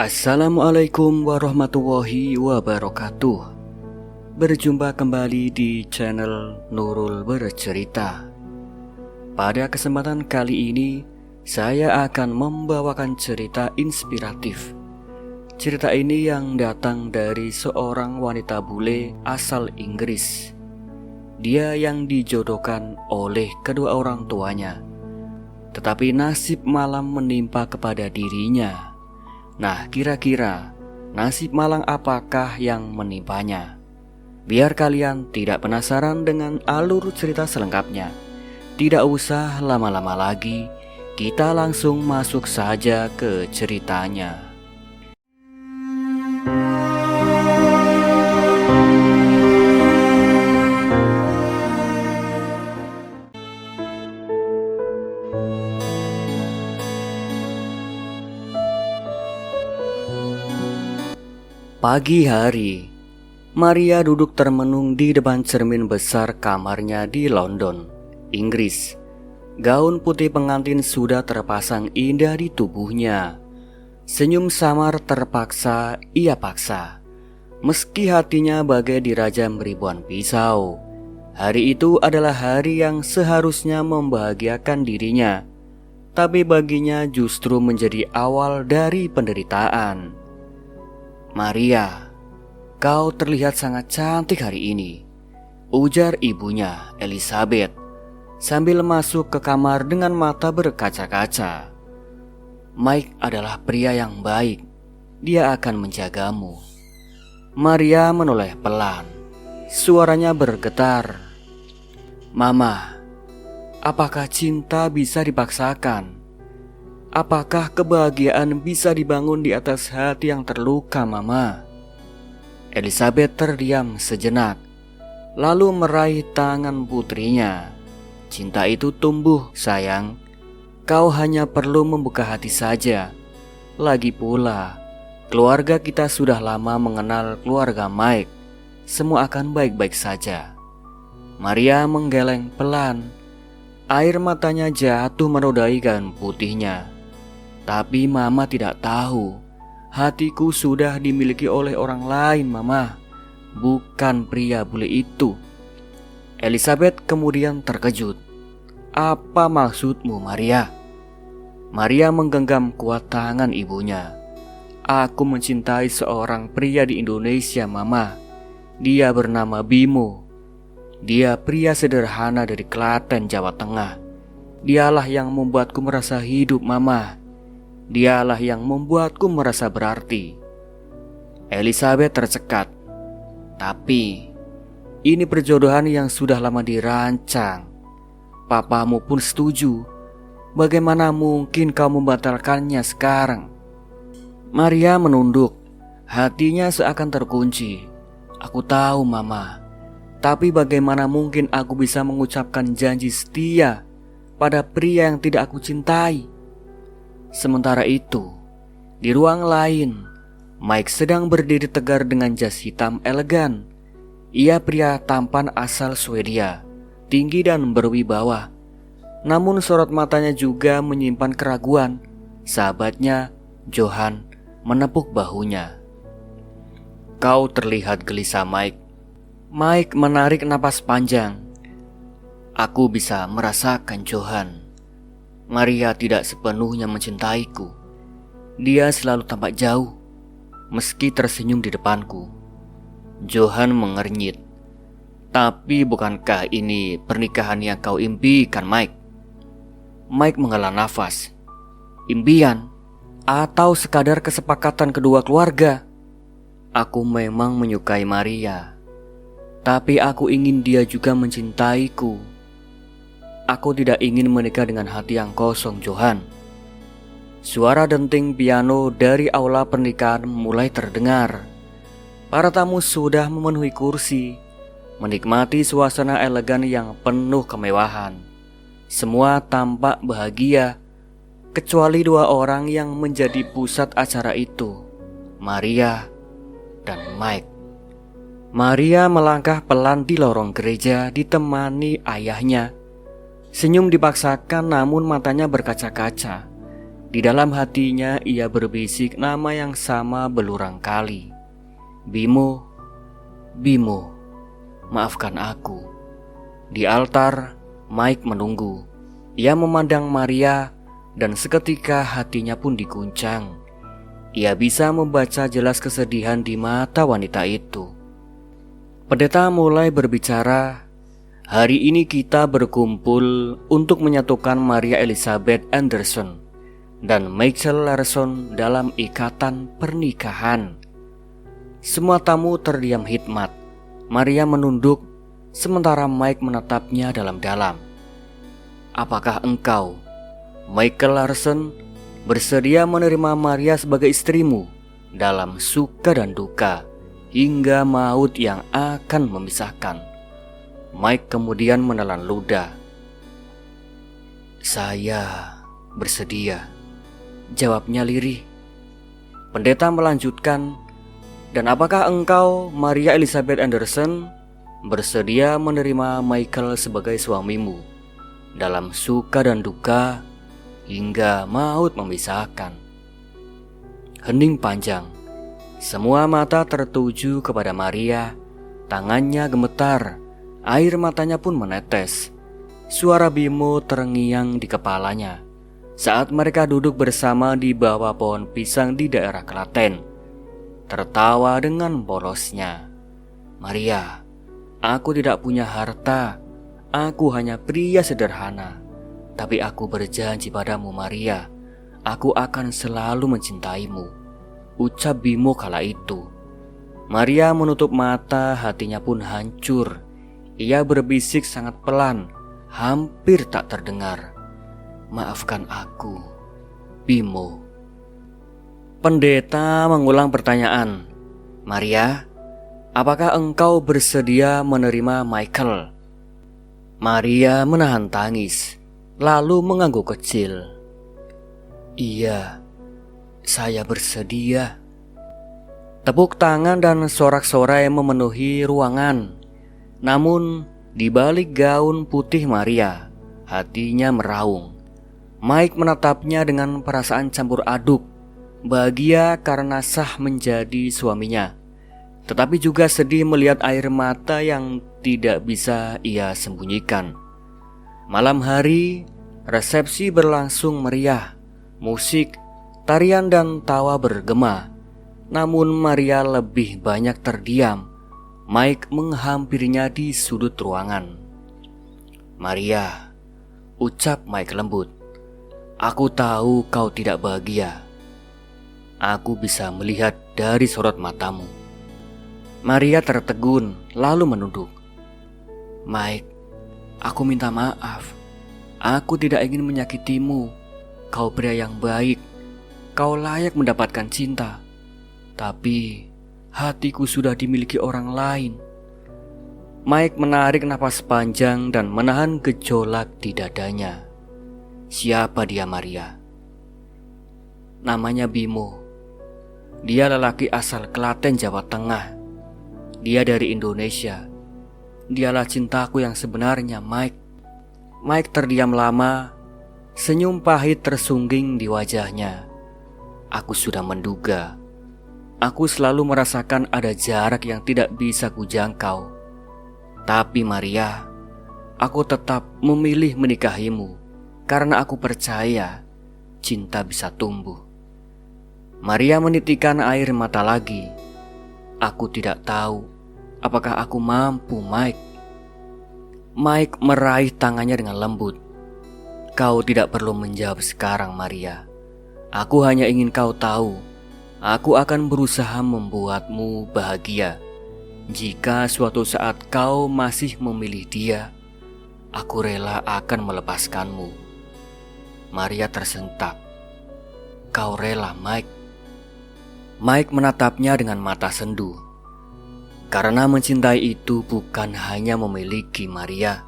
Assalamualaikum warahmatullahi wabarakatuh. Berjumpa kembali di channel Nurul Bercerita. Pada kesempatan kali ini, saya akan membawakan cerita inspiratif. Cerita ini yang datang dari seorang wanita bule asal Inggris. Dia yang dijodohkan oleh kedua orang tuanya, tetapi nasib malam menimpa kepada dirinya. Nah, kira-kira nasib malang apakah yang menimpanya? Biar kalian tidak penasaran dengan alur cerita selengkapnya, tidak usah lama-lama lagi, kita langsung masuk saja ke ceritanya. Pagi hari, Maria duduk termenung di depan cermin besar kamarnya di London, Inggris. Gaun putih pengantin sudah terpasang indah di tubuhnya. Senyum samar terpaksa ia paksa, meski hatinya bagai dirajam ribuan pisau. Hari itu adalah hari yang seharusnya membahagiakan dirinya, tapi baginya justru menjadi awal dari penderitaan. "Maria, kau terlihat sangat cantik hari ini," ujar ibunya, Elizabeth, sambil masuk ke kamar dengan mata berkaca-kaca. "Mike adalah pria yang baik, dia akan menjagamu." Maria menoleh pelan, suaranya bergetar. "Mama, apakah cinta bisa dipaksakan? Apakah kebahagiaan bisa dibangun di atas hati yang terluka, Mama?" Elizabeth terdiam sejenak, lalu meraih tangan putrinya. "Cinta itu tumbuh, sayang. Kau hanya perlu membuka hati saja. Lagi pula, keluarga kita sudah lama mengenal keluarga Mike. Semua akan baik-baik saja." Maria menggeleng pelan. Air matanya jatuh menodai gaun putihnya. "Tapi Mama tidak tahu, hatiku sudah dimiliki oleh orang lain, Mama. Bukan pria bule itu." Elizabeth kemudian terkejut. "Apa maksudmu, Maria?" Maria menggenggam kuat tangan ibunya. "Aku mencintai seorang pria di Indonesia, Mama. Dia bernama Bimo. Dia pria sederhana dari Klaten, Jawa Tengah. Dialah yang membuatku merasa hidup, Mama. Dialah yang membuatku merasa berarti." Elizabeth tercekat. "Tapi ini perjodohan yang sudah lama dirancang. Papamu pun setuju. Bagaimana mungkin kau membatalkannya sekarang?" Maria menunduk, hatinya seakan terkunci. "Aku tahu, Mama. Tapi bagaimana mungkin aku bisa mengucapkan janji setia pada pria yang tidak aku cintai?" Sementara itu, di ruang lain, Mike sedang berdiri tegar dengan jas hitam elegan. Ia pria tampan asal Swedia, tinggi dan berwibawa. Namun sorot matanya juga menyimpan keraguan. Sahabatnya, Johan, menepuk bahunya. "Kau terlihat gelisah, Mike." Mike menarik napas panjang. "Aku bisa merasakan, Johan. Maria tidak sepenuhnya mencintaiku. Dia selalu tampak jauh, meski tersenyum di depanku." Johan mengernyit. "Tapi bukankah ini pernikahan yang kau impikan, Mike?" Mike menghela nafas. "Impian? Atau sekadar kesepakatan kedua keluarga? Aku memang menyukai Maria, tapi aku ingin dia juga mencintaiku. Aku tidak ingin menikah dengan hati yang kosong, Johan." Suara denting piano dari aula pernikahan mulai terdengar. Para tamu sudah memenuhi kursi, menikmati suasana elegan yang penuh kemewahan. Semua tampak bahagia, kecuali dua orang yang menjadi pusat acara itu, Maria dan Mike. Maria melangkah pelan di lorong gereja ditemani ayahnya. Senyum dipaksakan namun matanya berkaca-kaca. Di dalam hatinya ia berbisik nama yang sama berulang kali. Bimo, Bimo, maafkan aku. Di altar, Mike menunggu. Ia memandang Maria dan seketika hatinya pun diguncang. Ia bisa membaca jelas kesedihan di mata wanita itu. Pendeta mulai berbicara. Hari ini kita berkumpul untuk menyatukan Maria Elizabeth Anderson dan Michael Larson dalam ikatan pernikahan. Semua tamu terdiam hikmat. Maria menunduk sementara Mike menatapnya dalam-dalam. Apakah engkau, Michael Larson, bersedia menerima Maria sebagai istrimu dalam suka dan duka hingga maut yang akan memisahkan? Mike kemudian menelan ludah. Saya bersedia, jawabnya lirih. Pendeta melanjutkan, dan apakah engkau, Maria Elizabeth Anderson, bersedia menerima Michael sebagai suamimu dalam suka dan duka hingga maut memisahkan? Hening panjang. Semua mata tertuju kepada Maria. Tangannya gemetar. Air matanya pun menetes. Suara Bimo terngiang di kepalanya saat mereka duduk bersama di bawah pohon pisang di daerah Klaten, tertawa dengan polosnya. Maria, aku tidak punya harta. Aku hanya pria sederhana. Tapi aku berjanji padamu, Maria, aku akan selalu mencintaimu, ucap Bimo kala itu. Maria menutup mata, hatinya pun hancur. Ia berbisik sangat pelan, hampir tak terdengar. Maafkan aku, Bimo. Pendeta mengulang pertanyaan. Maria, apakah engkau bersedia menerima Michael? Maria menahan tangis, lalu mengangguk kecil. Iya, saya bersedia. Tepuk tangan dan sorak-sorai memenuhi ruangan. Namun, di balik gaun putih Maria, hatinya meraung. Mike menatapnya dengan perasaan campur aduk, bahagia karena sah menjadi suaminya, tetapi juga sedih melihat air mata yang tidak bisa ia sembunyikan. Malam hari, resepsi berlangsung meriah. Musik, tarian dan tawa bergema. Namun Maria lebih banyak terdiam. Mike menghampirinya di sudut ruangan. Maria, ucap Mike lembut, aku tahu kau tidak bahagia. Aku bisa melihat dari sorot matamu. Maria tertegun lalu menunduk. Mike, aku minta maaf. Aku tidak ingin menyakitimu. Kau pria yang baik. Kau layak mendapatkan cinta. Tapi hatiku sudah dimiliki orang lain. Mike menarik napas panjang dan menahan gejolak di dadanya. Siapa dia, Maria? Namanya Bimo. Dia lelaki asal Klaten, Jawa Tengah. Dia dari Indonesia. Dialah cintaku yang sebenarnya, Mike. Mike terdiam lama. Senyum pahit tersungging di wajahnya. Aku sudah menduga. Aku selalu merasakan ada jarak yang tidak bisa kujangkau. Tapi Maria, aku tetap memilih menikahimu karena aku percaya cinta bisa tumbuh. Maria menitikkan air mata lagi. Aku tidak tahu apakah aku mampu, Mike. Mike meraih tangannya dengan lembut. Kau tidak perlu menjawab sekarang, Maria. Aku hanya ingin kau tahu. Aku akan berusaha membuatmu bahagia. Jika suatu saat kau masih memilih dia, aku rela akan melepaskanmu. Maria tersentak. Kau rela, Mike? Mike menatapnya dengan mata sendu. Karena mencintai itu bukan hanya memiliki Maria,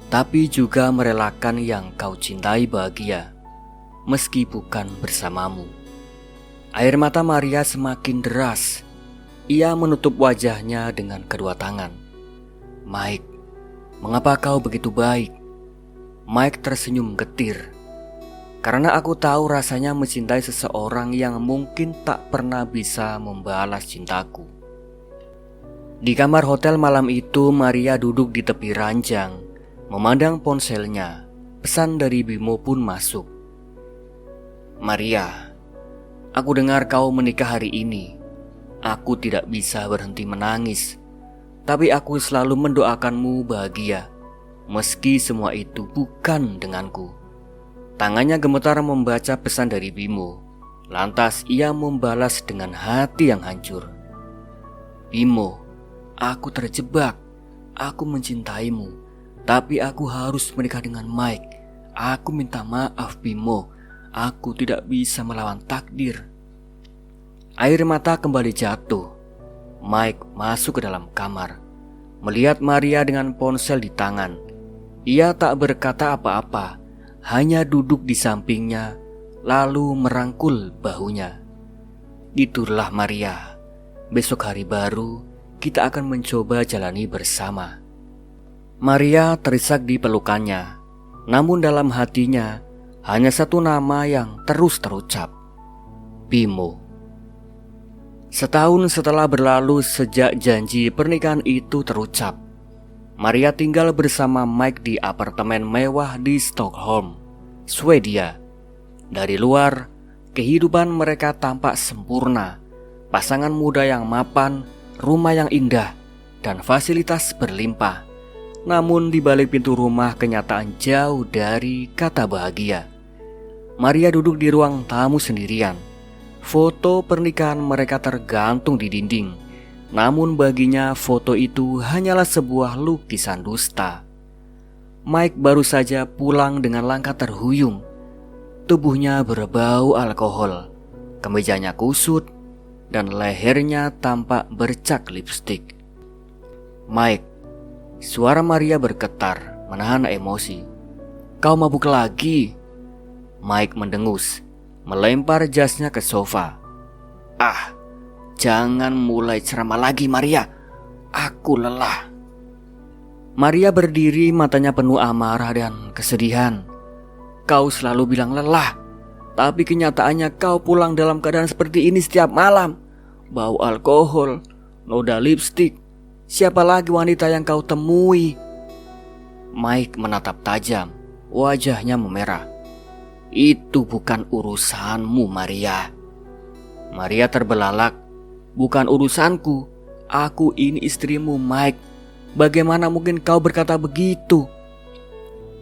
tapi juga merelakan yang kau cintai bahagia, meski bukan bersamamu. Air mata Maria semakin deras. Ia menutup wajahnya dengan kedua tangan. Mike, mengapa kau begitu baik? Mike tersenyum getir. Karena aku tahu rasanya mencintai seseorang yang mungkin tak pernah bisa membalas cintaku. Di kamar hotel malam itu, Maria duduk di tepi ranjang, memandang ponselnya. Pesan dari Bimo pun masuk. Maria, aku dengar kau menikah hari ini. Aku tidak bisa berhenti menangis, tapi aku selalu mendoakanmu bahagia, meski semua itu bukan denganku. Tangannya gemetar membaca pesan dari Bimo. Lantas ia membalas dengan hati yang hancur. Bimo, aku terjebak. Aku mencintaimu, tapi aku harus menikah dengan Mike. Aku minta maaf Bimo. Aku tidak bisa melawan takdir. Air mata kembali jatuh. Mike masuk ke dalam kamar. Melihat Maria dengan ponsel di tangan, ia tak berkata apa-apa, hanya duduk di sampingnya, lalu merangkul bahunya. Itulah Maria. Besok hari baru, kita akan mencoba jalani bersama. Maria terisak di pelukannya, namun dalam hatinya hanya satu nama yang terus terucap, Bimo. Setahun setelah berlalu sejak janji pernikahan itu terucap, Maria tinggal bersama Mike di apartemen mewah di Stockholm, Swedia. Dari luar, kehidupan mereka tampak sempurna. Pasangan muda yang mapan, rumah yang indah, dan fasilitas berlimpah. Namun di balik pintu rumah, kenyataan jauh dari kata bahagia. Maria duduk di ruang tamu sendirian. Foto pernikahan mereka tergantung di dinding. Namun baginya foto itu hanyalah sebuah lukisan dusta. Mike baru saja pulang dengan langkah terhuyung. Tubuhnya berbau alkohol. Kemejanya kusut dan lehernya tampak bercak lipstik. Mike, suara Maria bergetar menahan emosi. Kau mabuk lagi? Mike mendengus, melempar jasnya ke sofa. Ah, jangan mulai ceramah lagi Maria. Aku lelah. Maria berdiri, matanya penuh amarah dan kesedihan. Kau selalu bilang lelah, tapi kenyataannya kau pulang dalam keadaan seperti ini setiap malam. Bau alkohol, noda lipstik. Siapa lagi wanita yang kau temui? Mike menatap tajam, wajahnya memerah. Itu bukan urusanmu Maria. Maria terbelalak. Bukan urusanku. Aku ini istrimu Mike. Bagaimana mungkin kau berkata begitu?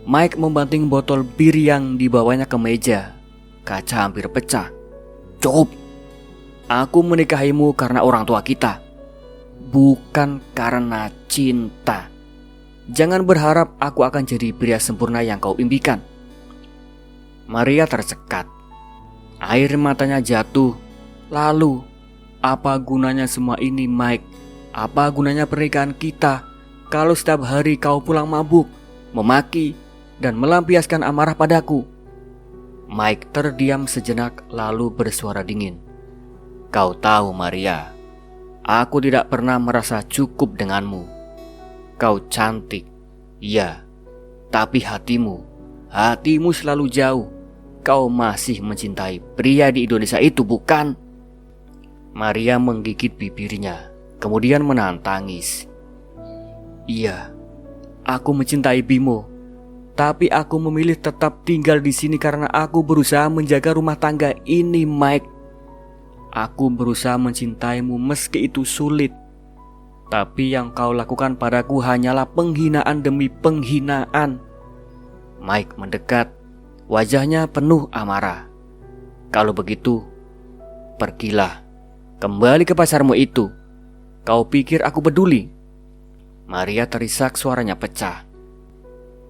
Mike membanting botol bir yang dibawanya ke meja. Kaca hampir pecah. Cukup. Aku menikahimu karena orang tua kita, bukan karena cinta. Jangan berharap aku akan jadi pria sempurna yang kau impikan. Maria tercekat. Air matanya jatuh. Lalu, apa gunanya semua ini Mike? Apa gunanya pernikahan kita kalau setiap hari kau pulang mabuk, memaki, dan melampiaskan amarah padaku? Mike terdiam sejenak lalu bersuara dingin. Kau tahu Maria, aku tidak pernah merasa cukup denganmu. Kau cantik, iya, tapi hatimu selalu jauh. Kau masih mencintai pria di Indonesia itu, bukan? Maria menggigit bibirnya, kemudian menahan tangis. Iya, aku mencintai Bimo, tapi aku memilih tetap tinggal di sini karena aku berusaha menjaga rumah tangga ini, Mike. Aku berusaha mencintaimu meski itu sulit. Tapi yang kau lakukan padaku hanyalah penghinaan demi penghinaan. Mike mendekat, wajahnya penuh amarah. Kalau begitu, pergilah. Kembali ke pacarmu itu. Kau pikir aku peduli? Maria terisak, suaranya pecah.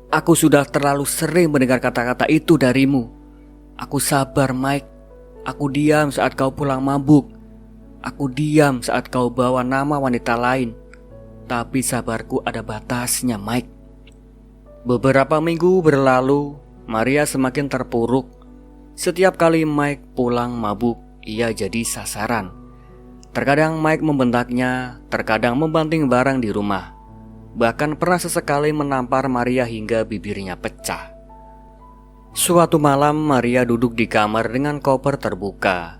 Aku sudah terlalu sering mendengar kata-kata itu darimu. Aku sabar, Mike. Aku diam saat kau pulang mabuk. Aku diam saat kau bawa nama wanita lain. Tapi sabarku ada batasnya, Mike. Beberapa minggu berlalu, Maria semakin terpuruk. Setiap kali Mike pulang mabuk, ia jadi sasaran. Terkadang Mike membentaknya, terkadang membanting barang di rumah. Bahkan pernah sesekali menampar Maria hingga bibirnya pecah. Suatu malam Maria duduk di kamar dengan koper terbuka.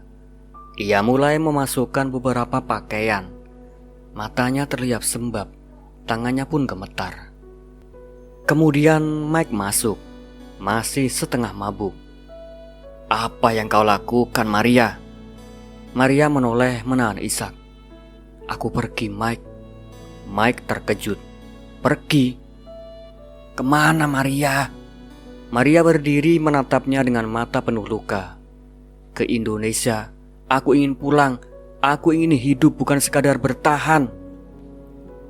Ia mulai memasukkan beberapa pakaian. Matanya terlihat sembab, tangannya pun gemetar. Kemudian Mike masuk, masih setengah mabuk. "Apa yang kau lakukan, Maria?" Maria menoleh menahan isak. "Aku pergi, Mike." Mike terkejut. "Pergi? Kemana, Maria?" Maria berdiri menatapnya dengan mata penuh luka. "Ke Indonesia. Aku ingin pulang. Aku ingin hidup, bukan sekadar bertahan."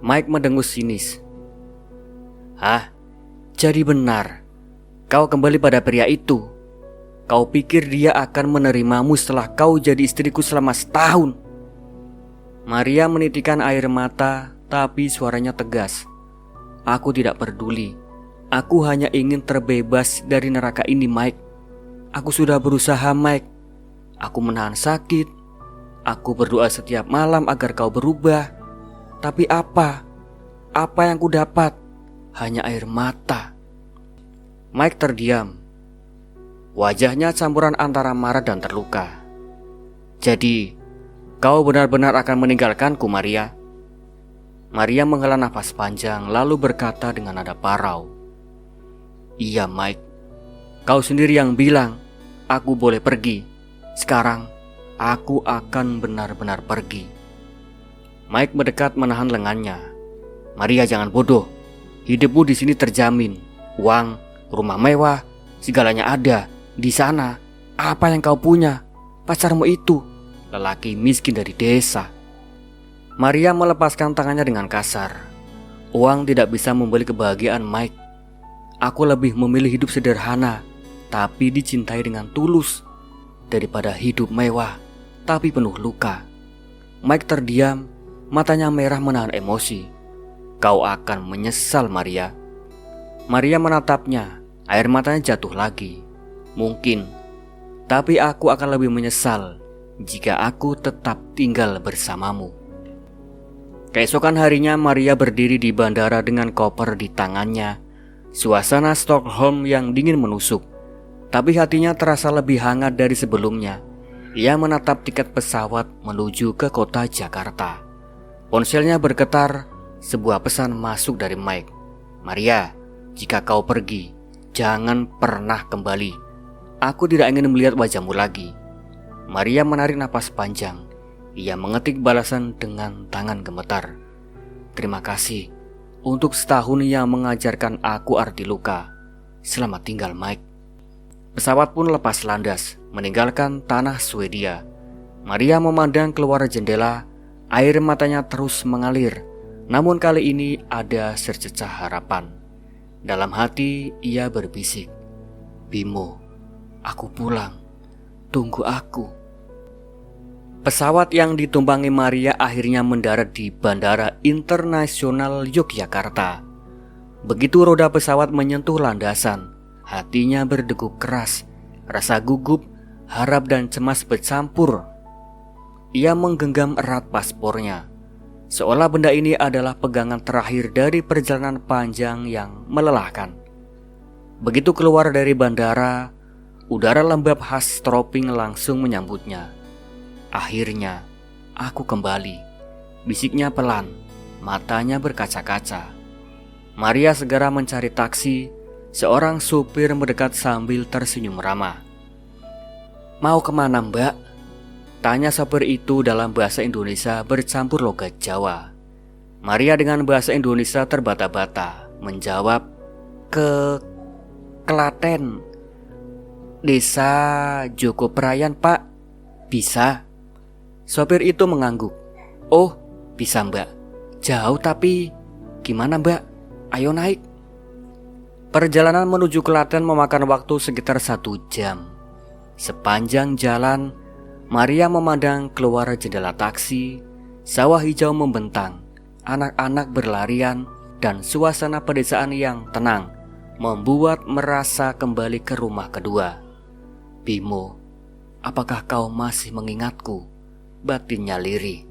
Mike mendengus sinis. "Hah? Jadi benar kau kembali pada pria itu? Kau pikir dia akan menerimamu setelah kau jadi istriku selama setahun?" Maria menitikkan air mata, tapi suaranya tegas. "Aku tidak peduli. Aku hanya ingin terbebas dari neraka ini, Mike. Aku sudah berusaha, Mike. Aku menahan sakit. Aku berdoa setiap malam agar kau berubah. Tapi apa? Apa yang ku dapat? Hanya air mata." Mike terdiam. Wajahnya campuran antara marah dan terluka. "Jadi, kau benar-benar akan meninggalkanku, Maria?" Maria menghela nafas panjang lalu berkata dengan nada parau, "Iya, Mike. Kau sendiri yang bilang aku boleh pergi. Sekarang aku akan benar-benar pergi." Mike mendekat menahan lengannya. "Maria, jangan bodoh. Hidupmu di sini terjamin. Uang, rumah mewah, segalanya ada di sana. Apa yang kau punya? Pacarmu itu, lelaki miskin dari desa." Maria melepaskan tangannya dengan kasar. "Uang tidak bisa membeli kebahagiaan, Mike. Aku lebih memilih hidup sederhana, tapi dicintai dengan tulus, daripada hidup mewah, tapi penuh luka." Mike terdiam, matanya merah menahan emosi. "Kau akan menyesal, Maria." Maria menatapnya, air matanya jatuh lagi. "Mungkin, tapi aku akan lebih menyesal jika aku tetap tinggal bersamamu." Keesokan harinya Maria berdiri di bandara dengan koper di tangannya. Suasana Stockholm yang dingin menusuk, tapi hatinya terasa lebih hangat dari sebelumnya. Ia menatap tiket pesawat menuju ke kota Jakarta. Ponselnya bergetar, sebuah pesan masuk dari Mike. "Maria, jika kau pergi, jangan pernah kembali. Aku tidak ingin melihat wajahmu lagi." Maria menarik napas panjang. Ia mengetik balasan dengan tangan gemetar. "Terima kasih untuk setahun yang mengajarkan aku arti luka. Selamat tinggal, Mike." Pesawat pun lepas landas, meninggalkan tanah Swedia. Maria memandang keluar jendela, air matanya terus mengalir. Namun kali ini ada secercah harapan. Dalam hati ia berbisik, "Bimo, aku pulang. Tunggu aku." Pesawat yang ditumpangi Maria akhirnya mendarat di Bandara Internasional Yogyakarta. Begitu roda pesawat menyentuh landasan, hatinya berdegup keras. Rasa gugup, harap dan cemas bercampur. Ia menggenggam erat paspornya, seolah benda ini adalah pegangan terakhir dari perjalanan panjang yang melelahkan. Begitu keluar dari bandara, udara lembab khas troping langsung menyambutnya. "Akhirnya, aku kembali," bisiknya pelan, matanya berkaca-kaca. Maria segera mencari taksi. Seorang supir mendekat sambil tersenyum ramah. "Mau kemana, Mbak?" tanya sopir itu dalam bahasa Indonesia bercampur logat Jawa. Maria dengan bahasa Indonesia terbata-bata menjawab, "Ke Klaten, Desa Joko Prayan, Pak. Bisa?" Sopir itu mengangguk. "Oh, bisa, Mbak. Jauh tapi gimana, Mbak? Ayo naik." Perjalanan menuju Klaten memakan waktu sekitar 1 jam. Sepanjang jalan, Maria memandang keluar jendela taksi. Sawah hijau membentang, anak-anak berlarian, dan suasana pedesaan yang tenang membuat merasa kembali ke rumah kedua. "Bimo, apakah kau masih mengingatku?" batinnya lirih.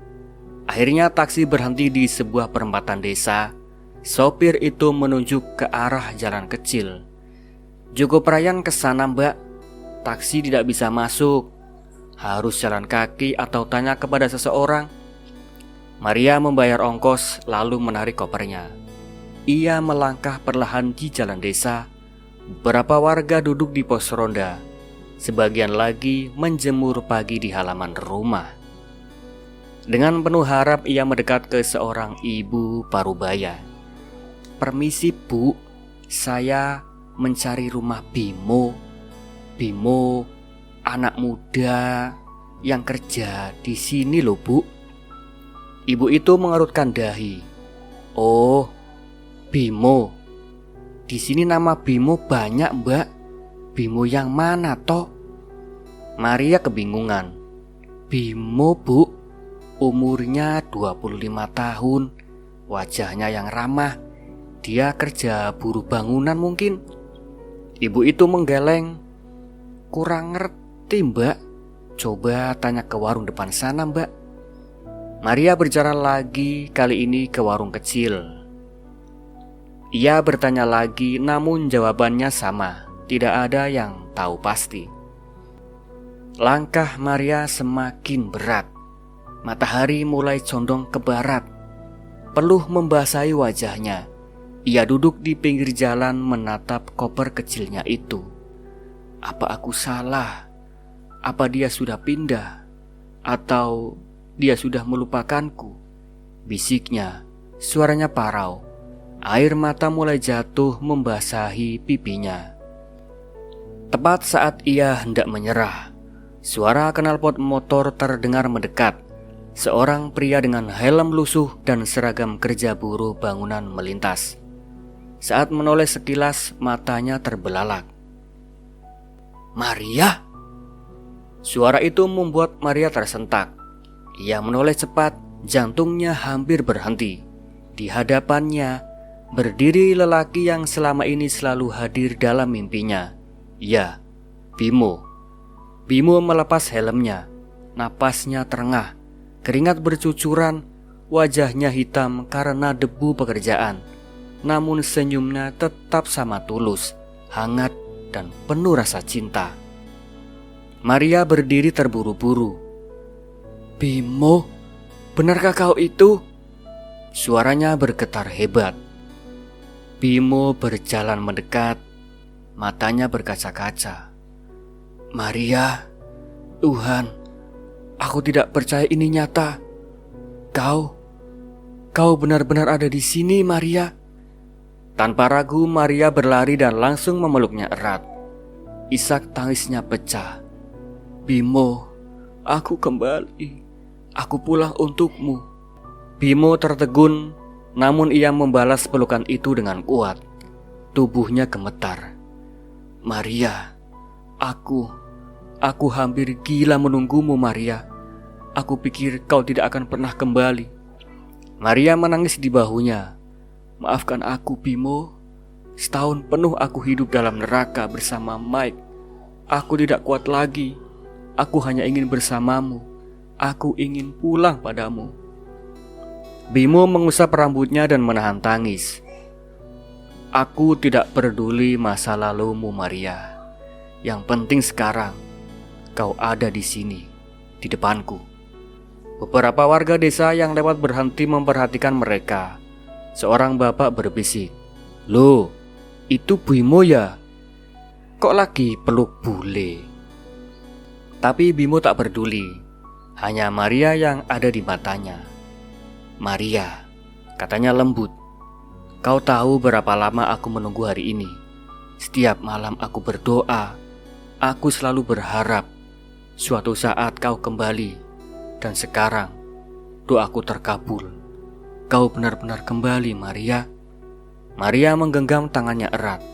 Akhirnya taksi berhenti di sebuah perempatan desa. Sopir itu menunjuk ke arah jalan kecil. Joko Prayan ke sana, Mbak. Taksi tidak bisa masuk. Harus jalan kaki atau tanya kepada seseorang. Maria membayar ongkos lalu menarik kopernya. Ia melangkah perlahan di jalan desa. Beberapa warga duduk di pos ronda. Sebagian lagi menjemur pagi di halaman rumah. Dengan penuh harap ia mendekat ke seorang ibu parubaya. "Permisi, Bu. Saya mencari rumah Bimo. Bimo, anak muda yang kerja di sini loh, Bu." Ibu itu mengerutkan dahi. "Oh, Bimo. Di sini nama Bimo banyak, Mbak. Bimo yang mana toh?" Maria kebingungan. "Bimo, Bu. Umurnya 25 tahun. Wajahnya yang ramah. Dia kerja buruh bangunan mungkin." Ibu itu menggeleng. "Kurang ngerti, Mbak. Coba tanya ke warung depan sana, Mbak." Maria berjalan lagi, kali ini ke warung kecil. Ia bertanya lagi, namun jawabannya sama. Tidak ada yang tahu pasti. Langkah Maria semakin berat. Matahari mulai condong ke barat. Peluh membasahi wajahnya. Ia duduk di pinggir jalan menatap koper kecilnya itu. Apa aku salah? Apa dia sudah pindah? Atau dia sudah melupakanku? Bisiknya, suaranya parau. Air mata mulai jatuh membasahi pipinya. Tepat saat ia hendak menyerah, suara knalpot motor terdengar mendekat. Seorang pria dengan helm lusuh dan seragam kerja buruh bangunan melintas. Saat menoleh sekilas, matanya terbelalak. "Maria!" Suara itu membuat Maria tersentak. Ia menoleh cepat, jantungnya hampir berhenti. Di hadapannya berdiri lelaki yang selama ini selalu hadir dalam mimpinya. Ya, Bimo. Bimo melepas helmnya. Napasnya terengah, keringat bercucuran, wajahnya hitam karena debu pekerjaan. Namun senyumnya tetap sama tulus, hangat dan penuh rasa cinta. Maria berdiri terburu-buru. "Bimo, benarkah kau itu?" Suaranya bergetar hebat. Bimo berjalan mendekat, matanya berkaca-kaca. "Maria, Tuhan, aku tidak percaya ini nyata. Kau benar-benar ada di sini, Maria." Tanpa ragu, Maria berlari dan langsung memeluknya erat. Isak tangisnya pecah. "Bimo, aku kembali. Aku pulang untukmu." Bimo tertegun, namun ia membalas pelukan itu dengan kuat. Tubuhnya gemetar. "Maria, aku hampir gila menunggumu, Maria. Aku pikir kau tidak akan pernah kembali." Maria menangis di bahunya. "Maafkan aku, Bimo. Setahun penuh aku hidup dalam neraka bersama Mike. Aku tidak kuat lagi. Aku hanya ingin bersamamu. Aku ingin pulang padamu." Bimo mengusap rambutnya dan menahan tangis. "Aku tidak peduli masa lalumu, Maria. Yang penting sekarang kau ada di sini, di depanku." Beberapa warga desa yang lewat berhenti memperhatikan mereka. Seorang bapak berbisik, "Loh, itu Bimo ya? Kok lagi peluk bule?" Tapi Bimo tak peduli. Hanya Maria yang ada di matanya. "Maria," katanya lembut, "kau tahu berapa lama aku menunggu hari ini. Setiap malam aku berdoa. Aku selalu berharap suatu saat kau kembali. Dan sekarang doaku terkabul. Kau benar-benar kembali, Maria." Maria menggenggam tangannya erat.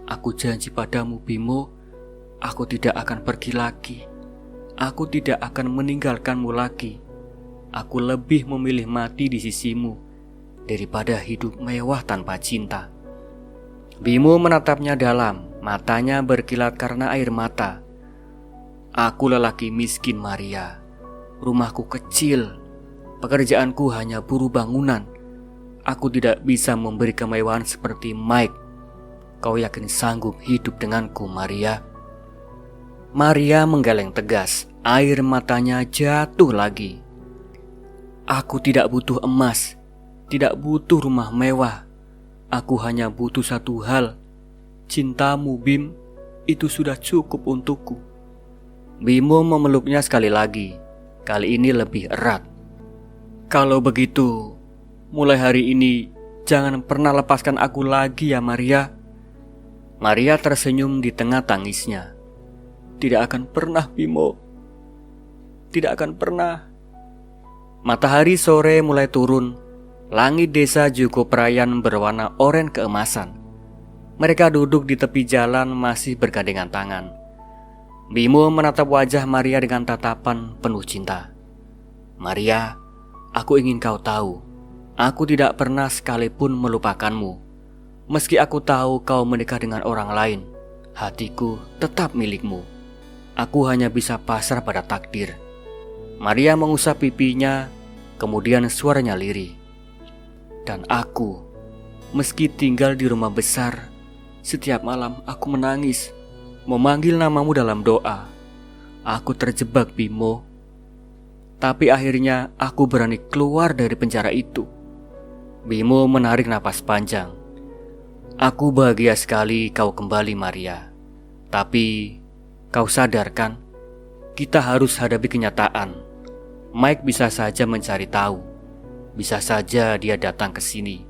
"Aku janji padamu, Bimo, aku tidak akan pergi lagi. Aku tidak akan meninggalkanmu lagi. Aku lebih memilih mati di sisimu daripada hidup mewah tanpa cinta." Bimo menatapnya dalam, matanya berkilat karena air mata. "Aku lelaki miskin, Maria. Rumahku kecil. Pekerjaanku hanya buruh bangunan. Aku tidak bisa memberi kemewahan seperti Mike. kau yakin sanggup hidup denganku, Maria?" Maria menggeleng tegas, air matanya jatuh lagi. "Aku tidak butuh emas, tidak butuh rumah mewah. Aku hanya butuh satu hal. Cintamu, Bim, itu sudah cukup untukku." Bimo memeluknya sekali lagi, kali ini lebih erat. "Kalau begitu, mulai hari ini jangan pernah lepaskan aku lagi ya, Maria." Maria tersenyum di tengah tangisnya. "Tidak akan pernah, Bimo. Tidak akan pernah." Matahari sore mulai turun. Langit desa Jogoperayan berwarna oranye keemasan. Mereka duduk di tepi jalan masih bergandengan tangan. Bimo menatap wajah Maria dengan tatapan penuh cinta. "Maria, aku ingin kau tahu, aku tidak pernah sekalipun melupakanmu. Meski aku tahu kau menikah dengan orang lain, hatiku tetap milikmu. Aku hanya bisa pasrah pada takdir." Maria mengusap pipinya, kemudian suaranya lirih. "Dan aku, meski tinggal di rumah besar, setiap malam aku menangis, memanggil namamu dalam doa. Aku terjebak, Bimo. Tapi akhirnya aku berani keluar dari penjara itu." Bimo menarik napas panjang. "Aku bahagia sekali kau kembali, Maria. Tapi kau sadar kan, kita harus hadapi kenyataan. Mike bisa saja mencari tahu. Bisa saja dia datang ke sini."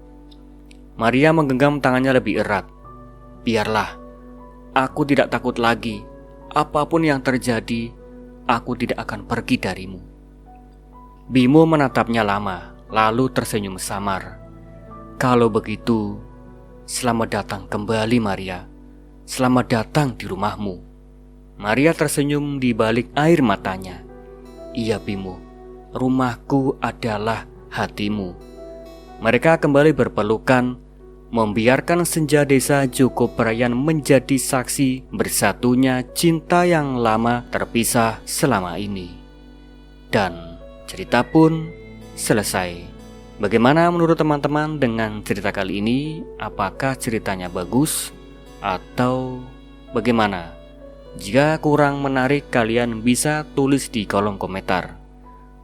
Maria menggenggam tangannya lebih erat. "Biarlah, aku tidak takut lagi. Apapun yang terjadi, aku tidak akan pergi darimu." Bimo menatapnya lama, lalu tersenyum samar. "Kalau begitu, selamat datang kembali, Maria. Selamat datang di rumahmu." Maria tersenyum di balik air matanya. "Iya, Bimo, rumahku adalah hatimu." Mereka kembali berpelukan, membiarkan senja desa Jogoperayan menjadi saksi bersatunya cinta yang lama terpisah selama ini. Dan cerita pun selesai. Bagaimana menurut teman-teman dengan cerita kali ini? Apakah ceritanya bagus atau bagaimana? Jika kurang menarik, kalian bisa tulis di kolom komentar.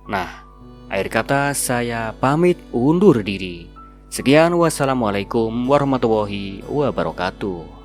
Nah, akhir kata saya pamit undur diri. Sekian, wassalamualaikum warahmatullahi wabarakatuh.